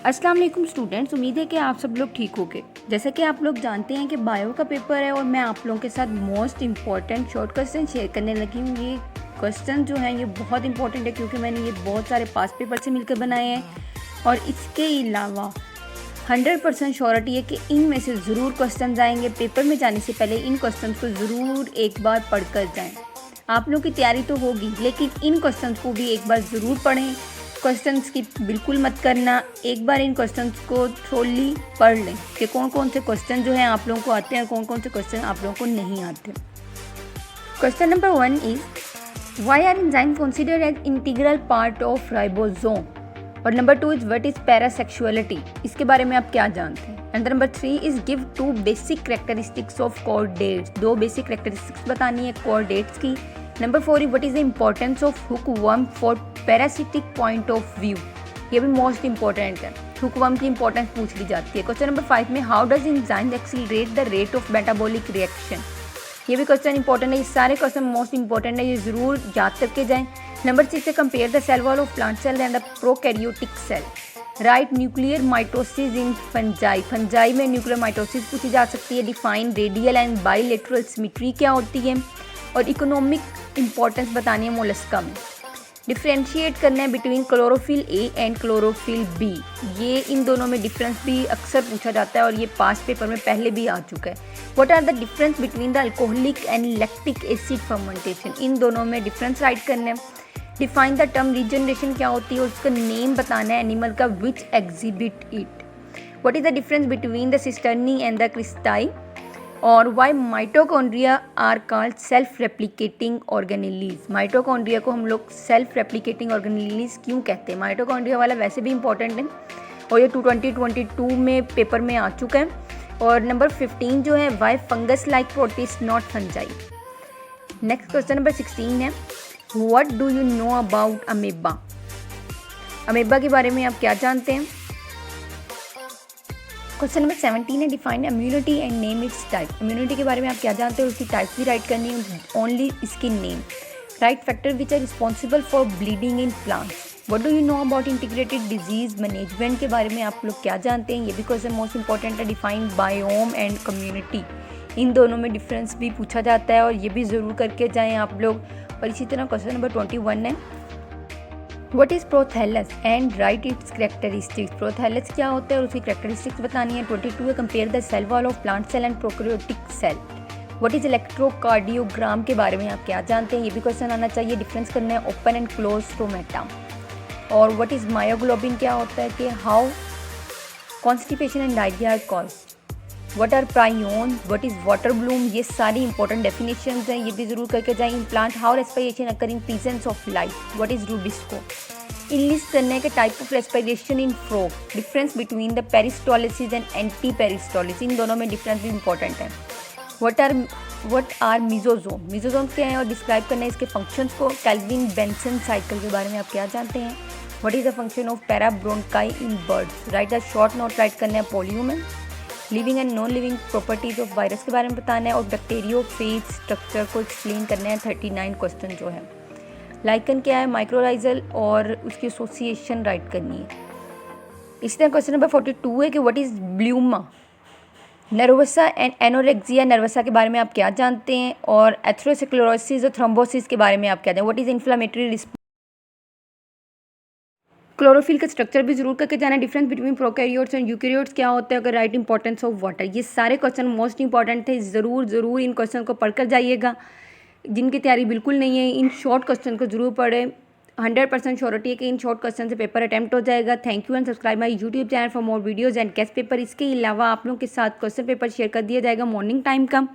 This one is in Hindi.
अस्सलाम वालेकुम स्टूडेंट्स, उम्मीद है कि आप सब लोग ठीक होंगे। जैसे कि आप लोग जानते हैं कि बायो का पेपर है और मैं आप लोगों के साथ most important short question share करने लगी हूँ। ये क्वेश्चन जो हैं ये बहुत इंपॉर्टेंट है क्योंकि मैंने ये बहुत सारे पास पेपर से मिलकर बनाए हैं और इसके अलावा 100% श्योरिटी है कि इनमें से ज़रूर क्वेश्चन आएंगे। पेपर में जाने से पहले इन क्वेश्चन को ज़रूर एक बार पढ़ कर जाएँ। आप लोग की तैयारी तो होगी लेकिन इन क्वेश्चन को भी एक बार ज़रूर पढ़ें। क्वेश्चंस की बिल्कुल मत करना, एक बार इन क्वेश्चंस को थोड़ी पढ़ लें कि कौन कौन से क्वेश्चन जो हैं आप लोगों को आते हैं, कौन कौन से क्वेश्चन आप लोगों को नहीं आते। Question number 1 is why are enzyme considered as integral part of ribosome. और number 2 is what is parasexuality, इसके बारे में आप क्या जानते हैं। And number 3 is give 2 basic characteristics of chordates, 2 basic characteristics बतानी है कॉर्डेट्स की। Number 4 is what is the importance of hookworm for parasitic point of view, ये भी मोस्ट इंपॉर्टेंट है, हुकवर्म की इंपॉर्टेंस पूछ ली जाती है। क्वेश्चन नंबर 5 में how does enzyme accelerate the rate of metabolic reaction, ये भी क्वेश्चन इंपॉर्टेंट है। ये सारे क्वेश्चन मोस्ट इंपॉर्टेंट है, ये जरूर याद करके जाएं। नंबर 6 से compare the cell wall of plant cell and the prokaryotic cell. Write nuclear mitosis in fungi, fungi में न्यूक्लियर माइटोसिस पूछी जा सकती है। Define radial and bilateral symmetry क्या होती है और इकोनॉमिक इंपॉर्टेंस बतानी है मोलस्का में। डिफ्रेंशिएट करना है between chlorophyll A and chlorophyll B, ये इन दोनों में डिफरेंस भी अक्सर पूछा जाता है और ये पास पेपर में पहले भी आ चुका है। What are the difference between the alcoholic and lactic acid fermentation, इन दोनों में डिफरेंस राइट करना है। डिफाइन द टर्म रीजनरेशन क्या होती है, उसका नेम बताना है एनिमल का which exhibit it. What is the difference between the cisternae and the cristae. और why mitochondria are called self replicating organelles, mitochondria को हम लोग सेल्फ रेप्लिकेटिंग ऑर्गेनेलीज क्यों कहते हैं। माइटोकॉन्ड्रिया वाला वैसे भी इंपॉर्टेंट है और ये 2022 में पेपर में आ चुका है। और नंबर 15 जो है why fungus like protist not fungi. Next question number 16 है what do you know about amoeba, amoeba के बारे में आप क्या जानते हैं। क्वेश्चन नंबर 17 है define immunity and name it's type, immunity के बारे में आप क्या जानते हैं, उसकी टाइप भी राइट करनी है, ओनली इसकी name. Write factor which are responsible for bleeding in plants. What do you know about integrated disease management के बारे में आप लोग क्या जानते हैं, ये भी क्वेश्चन मोस्ट इंपॉर्टेंट है। डिफाइन बायोम एंड कम्युनिटी, इन दोनों में डिफरेंस भी पूछा जाता है और ये भी ज़रूर करके जाएँ आप लोग। और इसी तरह क्वेश्चन नंबर 21 है what is prothallus and right it's characteristics, prothallus क्या होता है और उसकी कैरेक्टरिस्टिक्स बतानी है। 22 है compare the cell wall of plant cell and prokaryotic cell. What is electrocardiogram के बारे में आप क्या जानते हैं, ये भी क्वेश्चन आना चाहिए। डिफरेंस करना है ओपन एंड क्लोज स्टोमेटा। और व्हाट इज़ मायोग्लोबिन क्या होता है कि how constipation and diarrhoea are caused. What are prion, what is water bloom, ये सारी इंपॉर्टेंट डेफिनेशंस हैं, ये भी जरूर करके जाएं। In plant how respiration occur in presence of light, what is rubisco. Enlist करने के type of respiration in frog. Difference between the peristalsis and anti peristalsis, इन दोनों में डिफरेंस भी इंपॉर्टेंट है। व्हाट आर मिजोजोम, मिजोजोम क्या है और डिस्क्राइब करना है इसके फंक्शंस को। कैल्विन बेंसन साइकिल के बारे में आप क्या जानते हैं। What is the function of parabronchi in birds. Right the short note right करना है पोलियो में। Living and non living properties of virus के बारे में बताना है और बैक्टीरियोफेज स्ट्रक्चर को एक्सप्लेन करना है। 39 क्वेश्चन जो है। लाइकन क्या है, माइक्रोराइजल और उसकी एसोसिएशन राइट करनी है। इसी तरह क्वेश्चन नंबर 42 है कि व्हाट इज़ ब्लूमा नर्वसा एंड एनोरेक्सिया नर्वसा के बारे में आप क्या जानते हैं। और एथेरोस्क्लेरोसिस और थ्रोम्बोसिस के बारे में आप क्या जानते हैं। What is inflammatory response. Chlorophyll का स्ट्रक्चर भी जरूर करके जाना। Difference between prokaryotes and eukaryotes क्या होता है अगर राइट इंपॉर्टेंस ऑफ वाटर, ये सारे क्वेश्चन मोस्ट इंपॉर्टेंट थे, ज़रूर इन क्वेश्चन को पढ़कर जाइएगा। जिनकी तैयारी बिल्कुल नहीं है इन शॉर्ट क्वेश्चन को जरूर पढ़ें। 100% श्योरिटी है कि इन शॉर्ट क्वेश्चन से पेपर अटैम्प्ट हो जाएगा। Thank you and subscribe my YouTube channel for more videos and guest paper. इसके अलावा आप लोगों के साथ क्वेश्चन पेपर शेयर कर दिया जाएगा मॉर्निंग टाइम का।